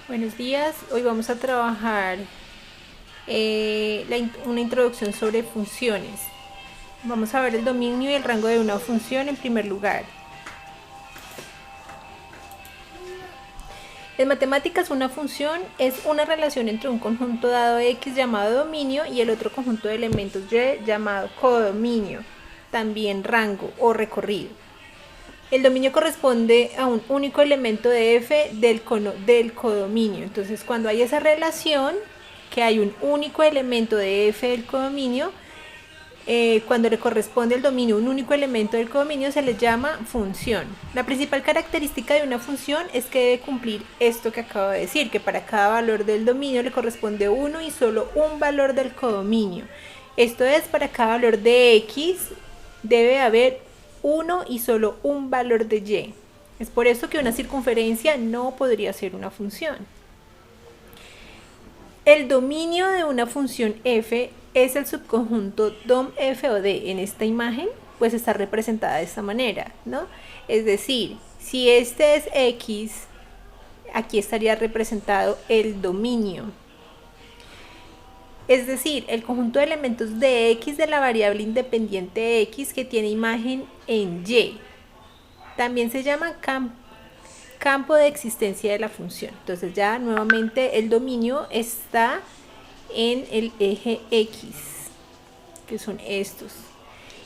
Buenos días, hoy vamos a trabajar una introducción sobre funciones. Vamos a ver el dominio y el rango de una función en primer lugar. En matemáticas, una función es una relación entre un conjunto dado X llamado dominio y el otro conjunto de elementos Y llamado codominio, también rango o recorrido. El dominio corresponde a un único elemento de f del codominio. Entonces, cuando hay esa relación, que hay un único elemento de f del codominio, cuando le corresponde el dominio un único elemento del codominio, se le llama función. La principal característica de una función es que debe cumplir esto que acabo de decir, que para cada valor del dominio le corresponde uno y solo un valor del codominio. Esto es, para cada valor de x debe haber uno y solo un valor de y. Es por eso que una circunferencia no podría ser una función. El dominio de una función f es el subconjunto dom f o d. En esta imagen pues está representada de esta manera, ¿no? Es decir, si este es x, aquí estaría representado el dominio. Es decir, el conjunto de elementos de x de la variable independiente x que tiene imagen en y. También se llama campo de existencia de la función. Entonces ya nuevamente el dominio está en el eje x, que son estos.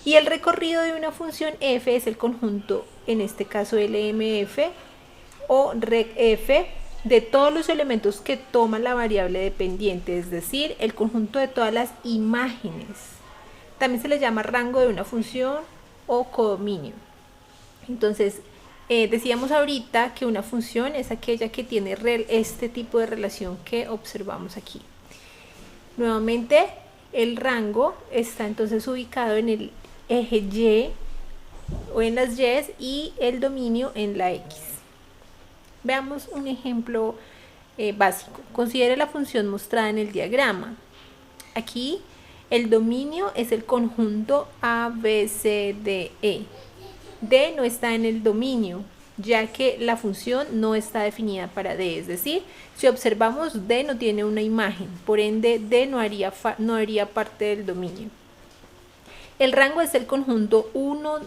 Y el recorrido de una función f es el conjunto, en este caso LMF o RecF, de todos los elementos que toma la variable dependiente, es decir, el conjunto de todas las imágenes. También se le llama rango de una función o codominio. Entonces, decíamos ahorita que una función es aquella que tiene este tipo de relación que observamos aquí. Nuevamente, el rango está entonces ubicado en el eje Y o en las Y y el dominio en la X. Veamos un ejemplo básico. Considere la función mostrada en el diagrama. Aquí el dominio es el conjunto A, B, C, D, E. D no está en el dominio, ya que la función no está definida para D. Es decir, si observamos, D no tiene una imagen, por ende D no haría parte del dominio. El rango es el conjunto 1,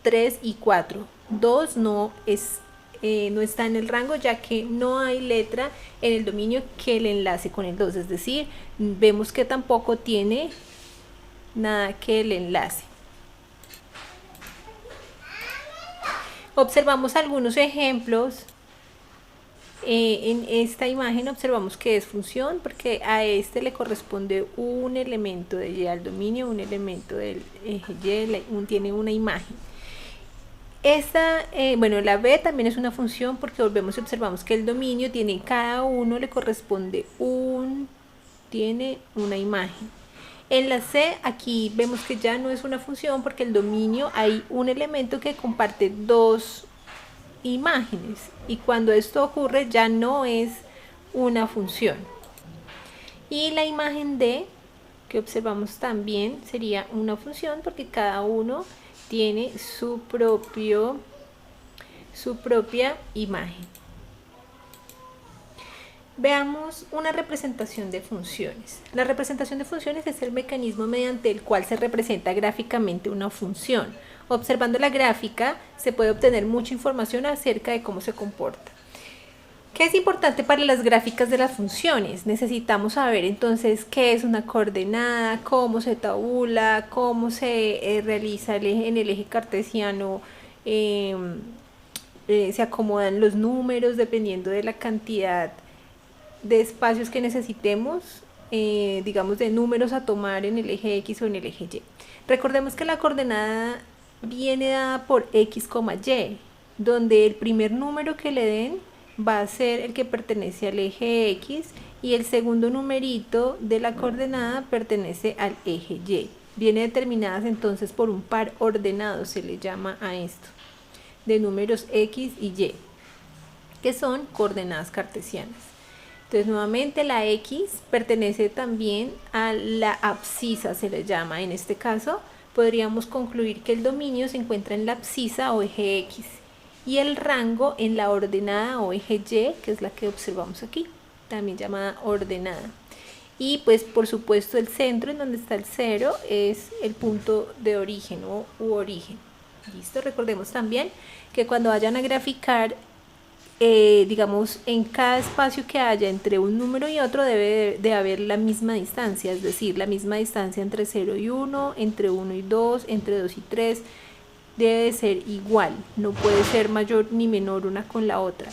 3 y 4. 2 no está en el rango, ya que no hay letra en el dominio que le enlace con el 2, es decir, vemos que tampoco tiene nada que le enlace. Observamos algunos ejemplos. En esta imagen observamos que es función porque a este le corresponde un elemento de Y al dominio, un elemento del eje Y, tiene una imagen. La B también es una función porque volvemos y observamos que el dominio tiene, cada uno le corresponde tiene una imagen. En la C, aquí vemos que ya no es una función porque el dominio hay un elemento que comparte dos imágenes y cuando esto ocurre ya no es una función. Y la imagen D que observamos también sería una función porque cada uno tiene su propia imagen. Veamos una representación de funciones. La representación de funciones es el mecanismo mediante el cual se representa gráficamente una función. Observando la gráfica se puede obtener mucha información acerca de cómo se comporta. ¿Qué es importante para las gráficas de las funciones? Necesitamos saber entonces qué es una coordenada, cómo se tabula, cómo se realiza en el eje cartesiano, se acomodan los números dependiendo de la cantidad de espacios que necesitemos, digamos de números a tomar en el eje X o en el eje Y. Recordemos que la coordenada viene dada por X, Y, donde el primer número que le den va a ser el que pertenece al eje X y el segundo numerito de la coordenada pertenece al eje Y. Viene determinadas entonces por un par ordenado, se le llama a esto, de números X y Y, que son coordenadas cartesianas. Entonces nuevamente la X pertenece también a la abscisa, se le llama. En este caso podríamos concluir que el dominio se encuentra en la abscisa o eje X y el rango en la ordenada o eje Y, que es la que observamos aquí, también llamada ordenada. Y pues por supuesto el centro, en donde está el 0, es el punto de origen u origen. Listo, recordemos también que cuando vayan a graficar, digamos, en cada espacio que haya entre un número y otro debe de haber la misma distancia, es decir, la misma distancia entre 0 y 1, entre 1 y 2, entre 2 y 3, debe de ser igual, no puede ser mayor ni menor una con la otra.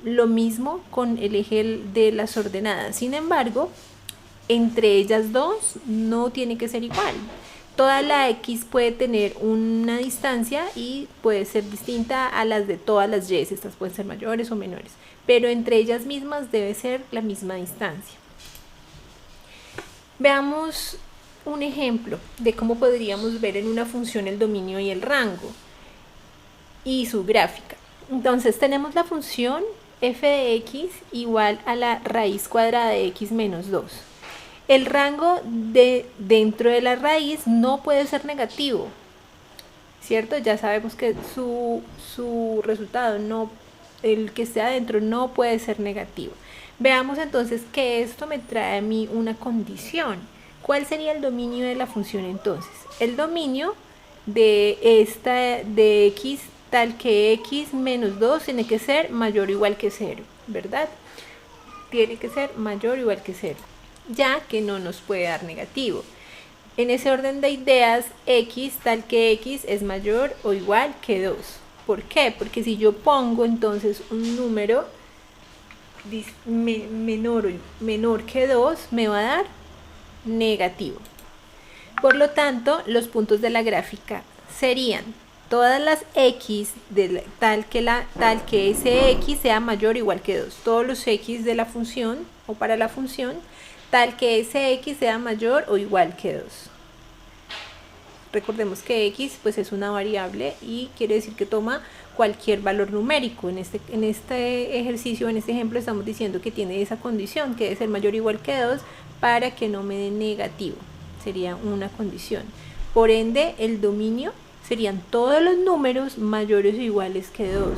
Lo mismo con el eje de las ordenadas, sin embargo, entre ellas dos no tiene que ser igual. Toda la X puede tener una distancia y puede ser distinta a las de todas las Y, estas pueden ser mayores o menores, pero entre ellas mismas debe ser la misma distancia. Veamos un ejemplo de cómo podríamos ver en una función el dominio y el rango y su gráfica. Entonces tenemos la función f de x igual a la raíz cuadrada de x menos 2. El rango dentro de la raíz no puede ser negativo, ¿cierto? Ya sabemos que su resultado, el que esté adentro, no puede ser negativo. Veamos entonces que esto me trae a mí una condición. ¿Cuál sería el dominio de la función entonces? El dominio de x tal que x menos 2 tiene que ser mayor o igual que 0, ¿verdad? Tiene que ser mayor o igual que 0, ya que no nos puede dar negativo. En ese orden de ideas, x tal que x es mayor o igual que 2. ¿Por qué? Porque si yo pongo entonces un número menor que 2, me va a dar negativo. Por lo tanto, los puntos de la gráfica serían todas las x tal que ese x sea mayor o igual que 2. Todos los x de la función o para la función tal que ese x sea mayor o igual que 2. Recordemos que x pues es una variable y quiere decir que toma cualquier valor numérico. En este ejercicio, en este ejemplo, estamos diciendo que tiene esa condición, que debe ser mayor o igual que 2 para que no me dé negativo. Sería una condición. Por ende, el dominio serían todos los números mayores o iguales que 2,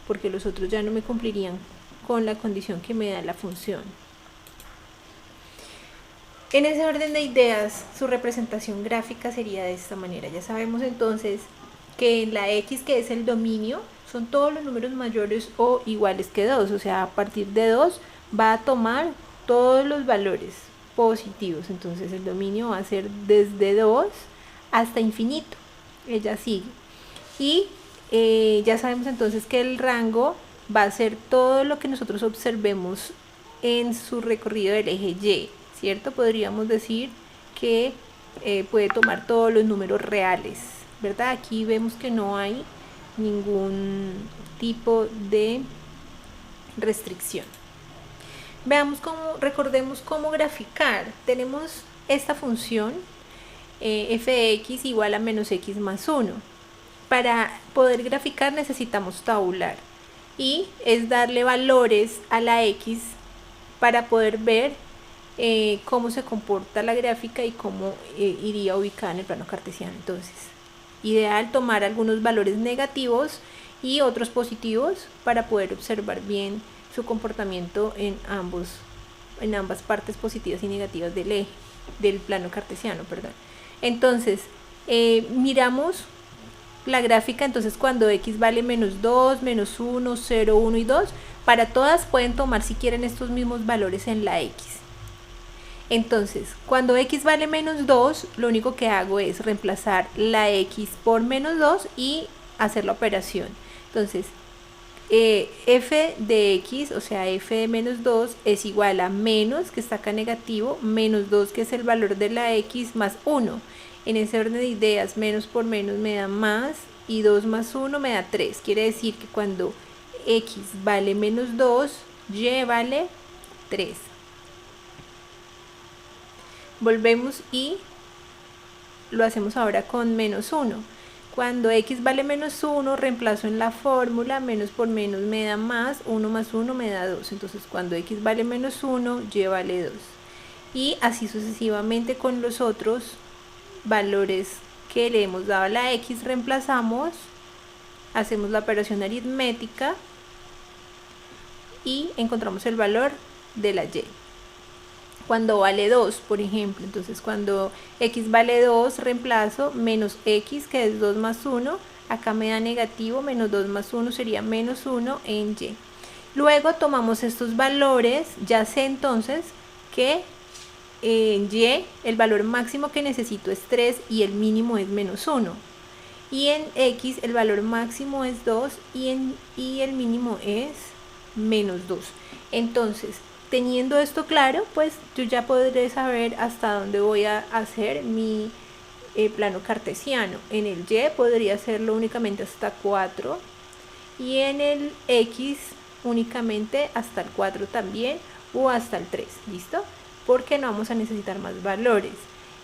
porque los otros ya no me cumplirían con la condición que me da la función. En ese orden de ideas, su representación gráfica sería de esta manera. Ya sabemos entonces que en la x, que es el dominio, son todos los números mayores o iguales que 2, o sea, a partir de 2 va a tomar todos los valores positivos. Entonces el dominio va a ser desde 2 hasta infinito, ella sigue. Y ya sabemos entonces que el rango va a ser todo lo que nosotros observemos en su recorrido del eje Y, ¿cierto? Podríamos decir que puede tomar todos los números reales, ¿verdad? Aquí vemos que no hay ningún tipo de restricción. Recordemos cómo graficar. Tenemos esta función f de x igual a menos x más 1. Para poder graficar necesitamos tabular y es darle valores a la x para poder ver cómo se comporta la gráfica y cómo iría ubicada en el plano cartesiano. Entonces, ideal tomar algunos valores negativos y otros positivos para poder observar bien su comportamiento en ambas partes positivas y negativas del eje, del plano cartesiano, perdón. Entonces, miramos la gráfica. Entonces, cuando x vale menos 2, menos 1, 0, 1 y 2, para todas pueden tomar si quieren estos mismos valores en la x. Entonces, cuando x vale menos 2, lo único que hago es reemplazar la x por menos 2 y hacer la operación. Entonces, f de x, o sea, f de menos 2 es igual a menos, que está acá negativo, menos 2, que es el valor de la x, más 1. En ese orden de ideas, menos por menos me da más, y 2 más 1 me da 3. Quiere decir que cuando x vale menos 2, y vale 3. Volvemos y lo hacemos ahora con menos 1. Cuando x vale menos 1, reemplazo en la fórmula, menos por menos me da más, 1 más 1 me da 2. Entonces, cuando x vale menos 1, y vale 2. Y así sucesivamente con los otros valores que le hemos dado a la x, reemplazamos hacemos la operación aritmética y encontramos el valor de la y. Cuando vale 2, por ejemplo, entonces cuando x vale 2, reemplazo menos x, que es 2 más 1, acá me da negativo, menos 2 más 1 sería menos 1 en y. Luego tomamos estos valores, ya sé entonces que en y el valor máximo que necesito es 3 y el mínimo es menos 1. Y en x el valor máximo es 2 y el mínimo es menos 2. Entonces, teniendo esto claro, pues yo ya podré saber hasta dónde voy a hacer mi plano cartesiano. En el y podría hacerlo únicamente hasta 4 y en el x únicamente hasta el 4 también o hasta el 3, ¿listo? Porque no vamos a necesitar más valores.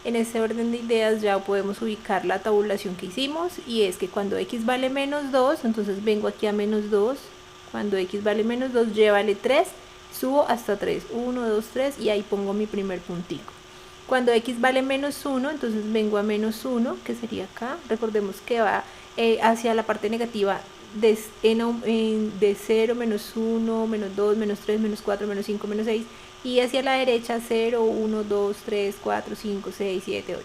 En ese orden de ideas ya podemos ubicar la tabulación que hicimos, y es que cuando x vale menos 2, entonces vengo aquí a menos 2, cuando x vale menos 2, y vale 3, subo hasta 3, 1, 2, 3, y ahí pongo mi primer puntico. Cuando x vale menos 1, entonces vengo a menos 1, que sería acá. Recordemos que va hacia la parte negativa de 0, menos 1, menos 2, menos 3, menos 4, menos 5, menos 6, y hacia la derecha 0, 1, 2, 3, 4, 5, 6, 7, 8.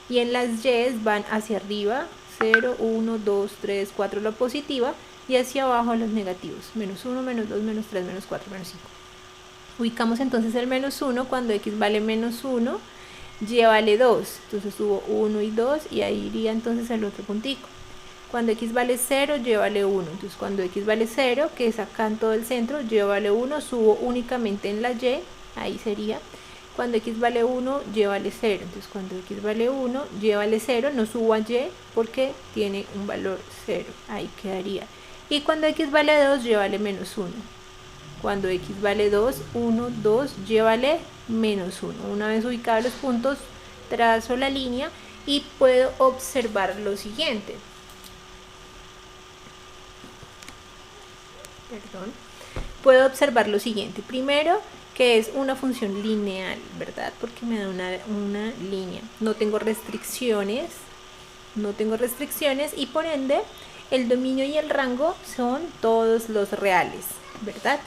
Y en las y van hacia arriba, 0, 1, 2, 3, 4 la positiva, y hacia abajo los negativos, menos 1, menos 2, menos 3, menos 4, menos 5. Ubicamos entonces el menos 1 cuando x vale menos 1, y vale 2, entonces subo 1 y 2 y ahí iría entonces el otro puntico. Cuando x vale 0, y vale 1, entonces cuando x vale 0, que es acá en todo el centro, y vale 1, subo únicamente en la y, ahí sería. Cuando x vale 1, y vale 0, entonces cuando x vale 1, y vale 0, no subo a y porque tiene un valor 0, ahí quedaría. Y cuando x vale 2, y vale menos 1. Cuando x vale 2, 1, 2, y vale menos 1. Una vez ubicados los puntos, trazo la línea y puedo observar lo siguiente. Puedo observar lo siguiente. Primero, que es una función lineal, ¿verdad? Porque me da una línea. No tengo restricciones. Y por ende, el dominio y el rango son todos los reales, ¿verdad?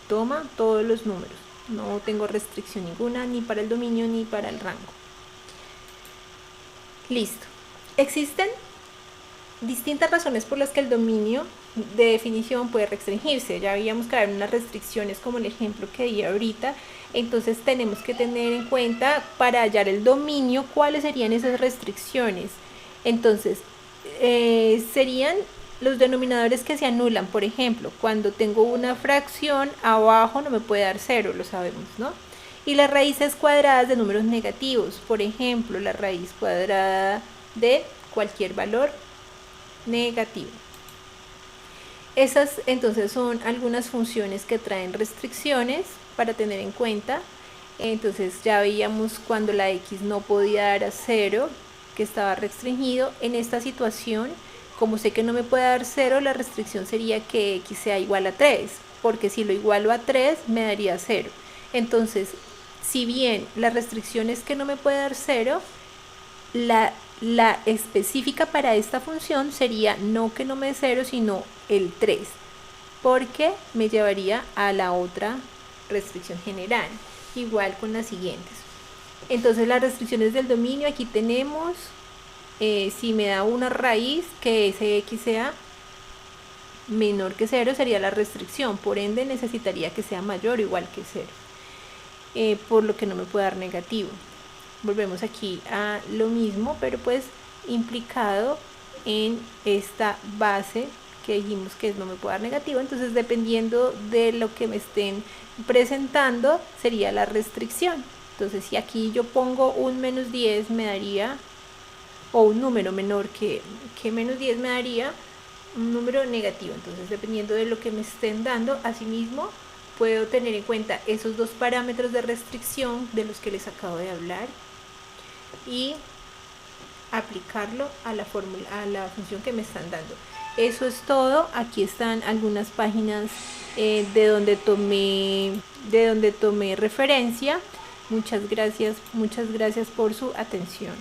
Toma todos los números. No tengo restricción ninguna, ni para el dominio ni para el rango. Listo. Existen distintas razones por las que el dominio de definición puede restringirse. Ya habíamos que dar unas restricciones como el ejemplo que di ahorita. Entonces tenemos que tener en cuenta, para hallar el dominio, cuáles serían esas restricciones. Entonces serían los denominadores que se anulan. Por ejemplo, cuando tengo una fracción, abajo no me puede dar 0, lo sabemos, ¿no? Y las raíces cuadradas de números negativos, por ejemplo, la raíz cuadrada de cualquier valor negativo. Esas entonces son algunas funciones que traen restricciones para tener en cuenta. Entonces ya veíamos cuando la x no podía dar a 0, que estaba restringido. En esta situación, como sé que no me puede dar 0, la restricción sería que x sea igual a 3, porque si lo igualo a 3 me daría 0. Entonces, si bien la restricción es que no me puede dar 0, la específica para esta función sería no que no me dé 0, sino el 3, porque me llevaría a la otra restricción general. Igual con las siguientes. Entonces las restricciones del dominio, aquí tenemos, si me da una raíz, que ese x sea menor que 0 sería la restricción, por ende necesitaría que sea mayor o igual que 0, por lo que no me puede dar negativo. Volvemos aquí a lo mismo, pero pues implicado en esta base que dijimos que no me puede dar negativo. Entonces, dependiendo de lo que me estén presentando, sería la restricción. Entonces, si aquí yo pongo un menos 10, me daría, o un número menor que menos 10, me daría un número negativo. Entonces, dependiendo de lo que me estén dando, asimismo puedo tener en cuenta esos dos parámetros de restricción de los que les acabo de hablar y aplicarlo a la fórmula, a la función que me están dando. Eso es todo. Aquí están algunas páginas de donde tomé referencia. Muchas gracias por su atención.